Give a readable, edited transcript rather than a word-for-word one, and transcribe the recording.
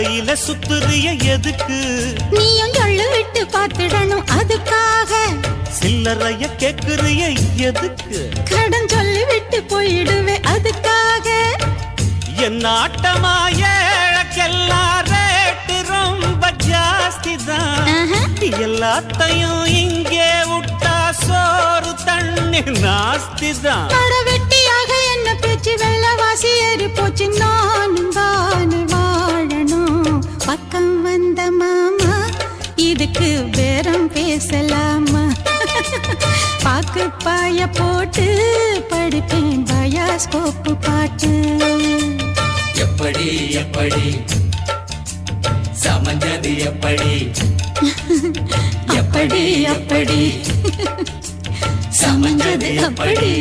கையில சுத்துறிய எதுக்கு? நீயும் சொல்லு விட்டு பார்த்துடணும் அதுக்காக. சில்லறைய கேக்குறிய எதுக்கு? கடன் சொல்லி விட்டு போயிடுவே அதுக்காக. என் ஆட்டமா ஏழக்கெல்லாம் ரேட்டு ரொம்ப ஜாஸ்தி தான். எல்லாத்தையும் இங்கே விட்டா சோறு தண்ணி நாஸ்தி தான். வெட்டியாக என்ன பேச்சு வெள்ளவாசி ஏறி போச்சு. நானும் தானே வாழணும். பக்கம் வந்த மாமா இதுக்கு பேரம் பேசலாமா? பாக்கு பாய போட்டு படிப்பேன் பயாஸ்கோப்பு பாட்டு. எப்படி எப்படி சமஞ்சது எப்படி அப்படி அப்படி சமஞ்சது அப்படி.